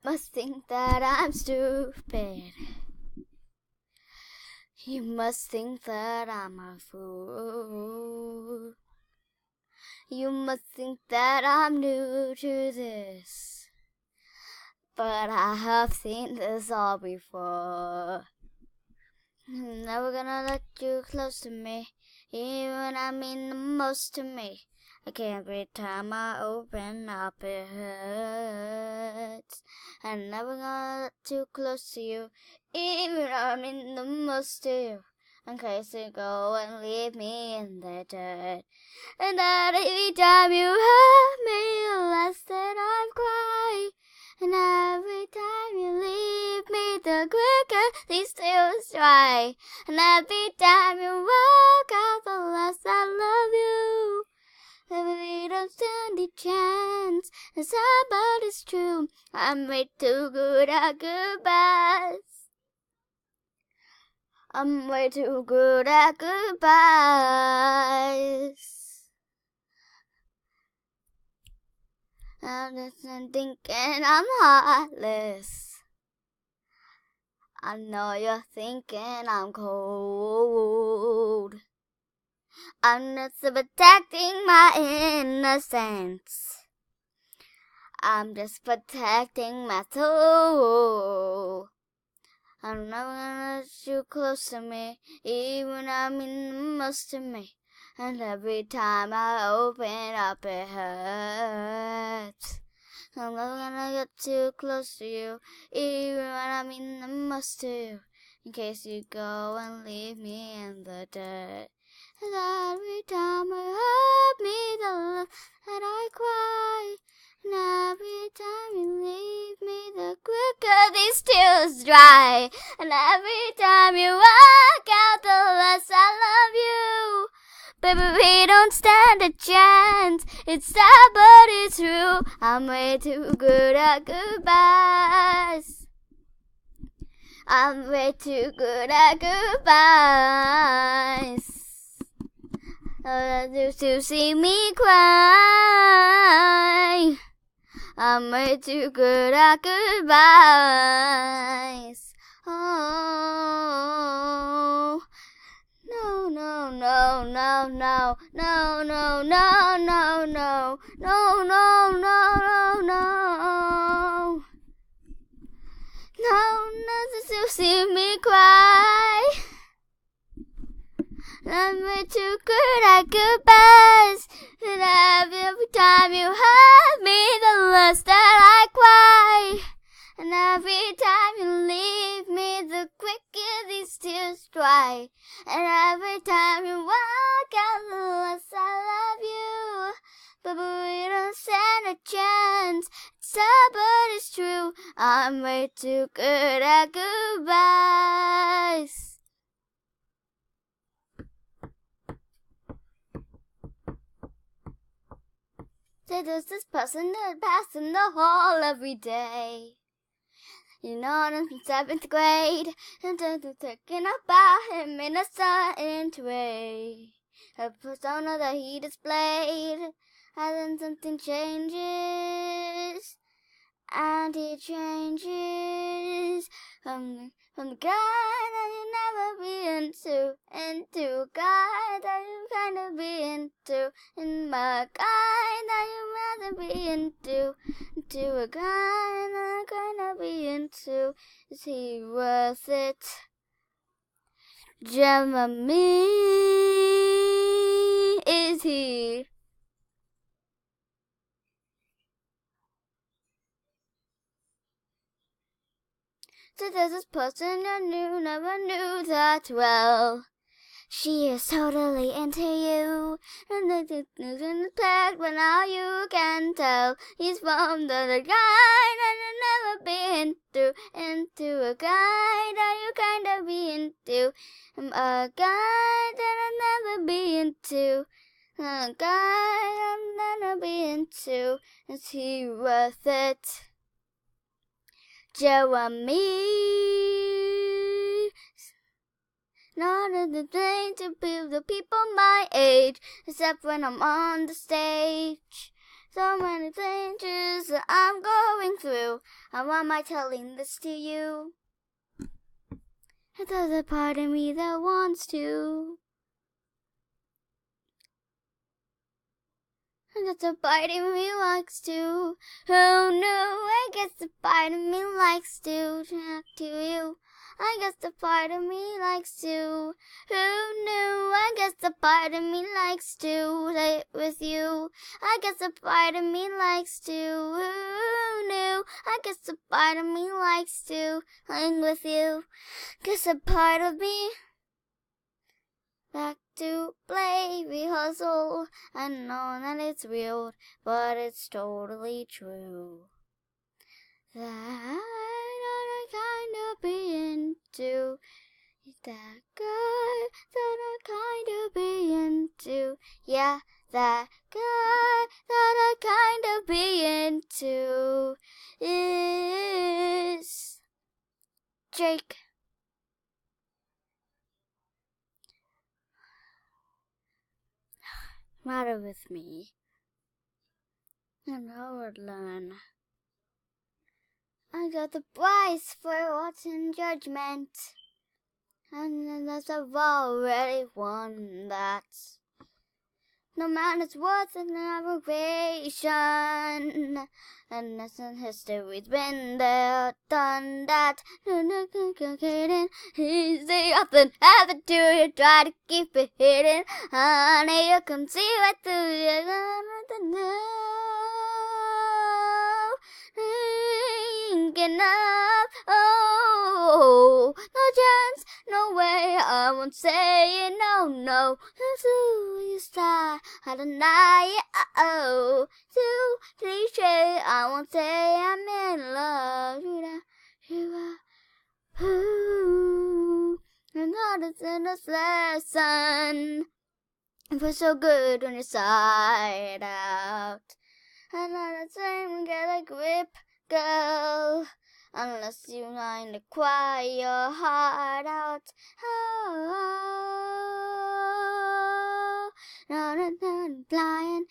must think that I'm stupid. You must think that I'm a fool. You must think that I'm new to this, but I have seen this all before. I'm never gonna let you close to me, even I mean the most to me. Like every time I open up it hurts. I'm never gonna let you close to you, even I mean the most to you. In case you go and leave me in the dirt. And that every time you hurt me, the less that I cry. And every time you leave me, the quicker these tears dry. And every time you walk out, the less I love you. Baby, we don't stand a chance. And sad, but it's true. I'm way too good at goodbyes. I'm way too good at goodbyes. I'm just thinking I'm heartless. I know you're thinking I'm cold. I'm just protecting my innocence. I'm just protecting my soul. I'm never gonna let you close to me, even I mean the most to me. And every time I open up it hurts. I'm never gonna get too close to you, even when I mean the most to you. In case you go and leave me in the dirt. And every time you hurt me, the less that I cry. And every time you leave me, the quicker these tears dry. And every time you walk out, the less I love you. Baby, we don't stand a chance. It's sad, but it's true. I'm way too good at goodbyes. I'm way too good at goodbyes. Just to see me cry. I'm way too good at goodbyes. Oh, no, no, no, no, no, no, no, no, no, no, no, no, no, no. No, not to see me cry. I'm way too good at goodbyes. And every time you hurt me, the less that I cry. And every time you leave me, the quicker these tears dry. And every time you walk out, the less I love you. But we don't stand a chance. It's sad, but it's true. I'm way too good at goodbyes. There's this person that passed in the hall every day. You know, I'm in 7th grade, and I'm thinking about him in a certain way. A persona that he displayed, and then something changes, and he changes from the guy that you never be into a guy that you kinda be into, and my guy that you rather be into a guy that I kinda be into. Is he worth it? Jeremy, is he? So there's this person I never knew that well. She is totally into you, and the news in the pack, but now you can tell he's from the guy that you never been through, into a guy that you kinda be into, a guy that I'll never be into, a guy I'll never be into. Is he worth it? Jeremy, not the thing to be the people my age, except when I'm on the stage. So many changes that I'm going going through. And why am I telling this to you? There's a part of me that wants to. And that's a part of me likes to. Oh no, I guess the part of me likes to talk to you. I guess the part of me likes to. Oh no, I guess the part of me likes to play with you. I guess the part of me likes to. Oh no, I guess the part of me likes to hang with you. Guess a part of me back to play rehearsal. I know that it's real, but it's totally true. That I kind of be into. That guy that I kind of be into. Yeah, that guy that I kind of be into is Jake. Matter with me, and I would learn. I got the prize for watching Judgment, and that's I've already won that. No man is worth an aberration, and that's in history's been there, done that. Easy often have to do it, try to keep it hidden. Honey, you can see right through you. Thinking of, oh, no chance, no way, I won't say it, no, no. You start, I deny it, oh, too cliche, I won't say I'm in love. And that is in this lesson. It feels so good when you're side out. And not the same, get a grip, girl. Unless you mind to cry your heart out. Oh, flying,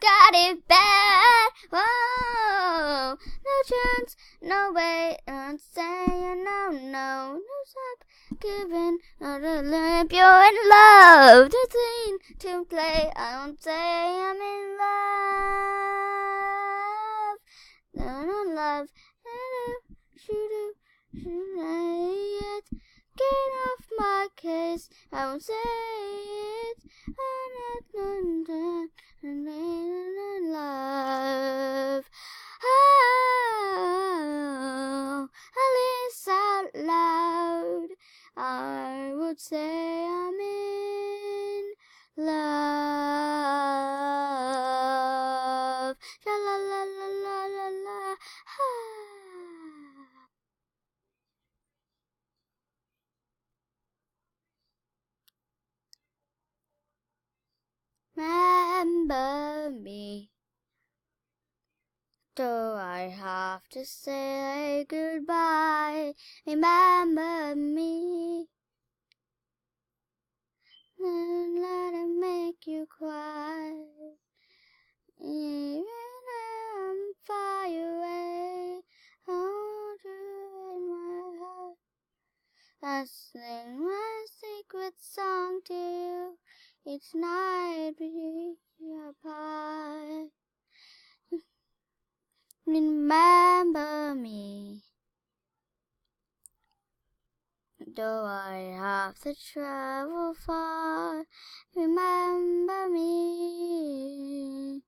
got it bad. Whoa, no chance, no way, don't say no, no, no stop giving, not a limp. You're in love, to sing, to play. I don't say I'm in love, no, no love, shoot it. Get off my case, I won't say it. I'm not in love. Oh, at least out loud, I would say I'm in love. La la la la la la la. Remember me. Do I have to say goodbye? Remember me. And let it make you cry. Even I'm far away, hold you in my heart. I sing my secret song to you each night we are apart. Remember me. Though I have to travel far, remember me.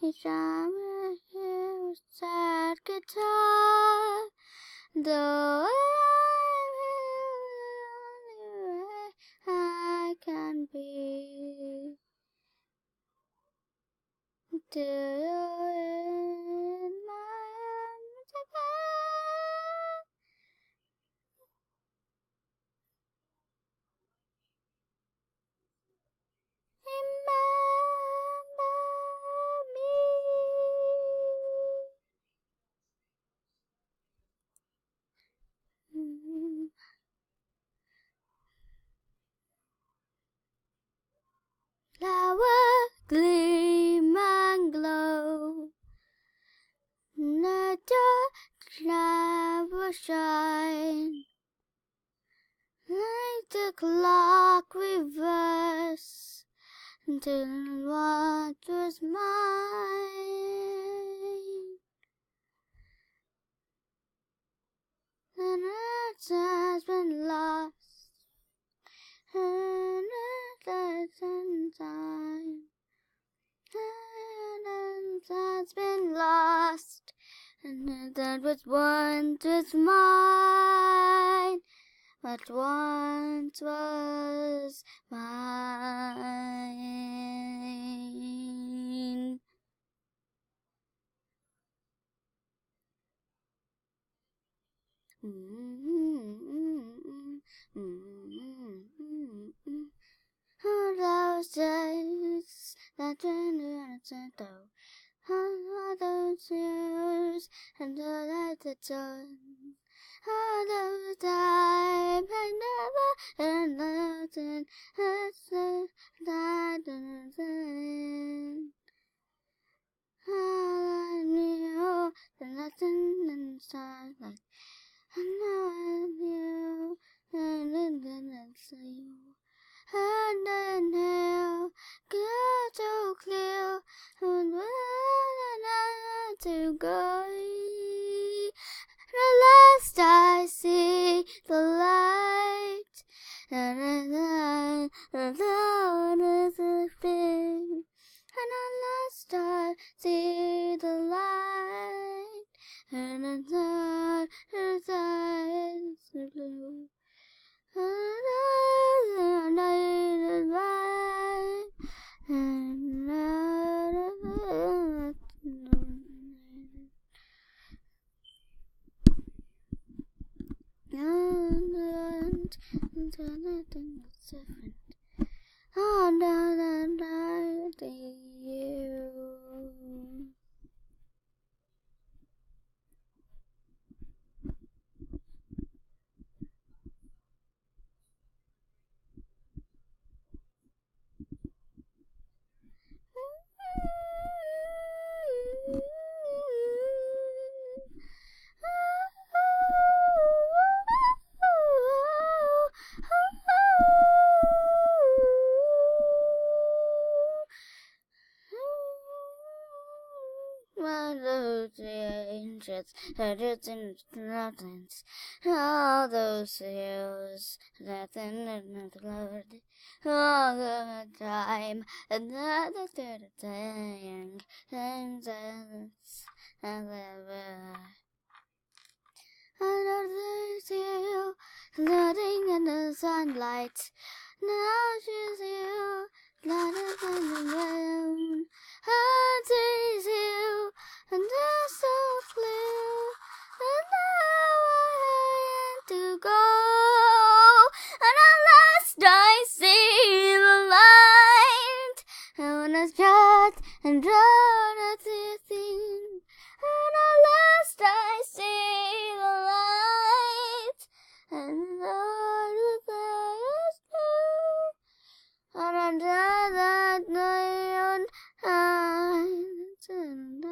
Each time I hear a sad guitar, though I'm here, I can be. Till you're in my arms again. Remember me. flower gleam and glow. The dark cloud will shine, like the clock reverse, until what was mine. And earth has been lost, and earth has time. And earth has been lost, and that was once was mine. What once was mine. All those days that went all those years and all the dawn. All those times I never had nothing, all I knew that nothing inside, like I know I knew, and then it's you. And then now, got so clear, and when I had to go. At last I see the light, and the thing. And at last I see the light, and the eyes are blue. And the light, and anything is different. Oh, no, you. Those angels, hundreds and mountains, all those hills, nothing and Lord, all the time, another thing, and silence, and ever. Another you, floating in the sunlight. Now she's you, lighter than the moon. I tease you, and I'm so clear. And now I am to go. And at last I see the light. And when it's shut and drawn at the thing. And at last I see the light, and all the fires blue, and under that neon eyes, and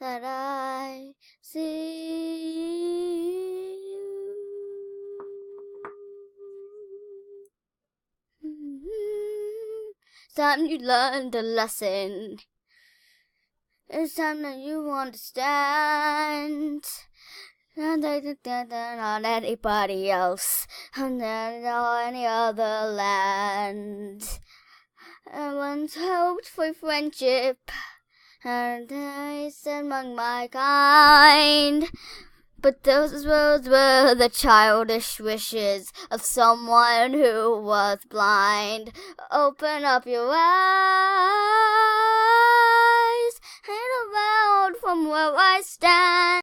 that I see you. It's time you learned a lesson. It's time that you understand. And they think that they're not anybody else, and they're not any other land. I once hoped for friendship, and I said among my kind. But those words were the childish wishes of someone who was blind. Open up your eyes and around from where I stand.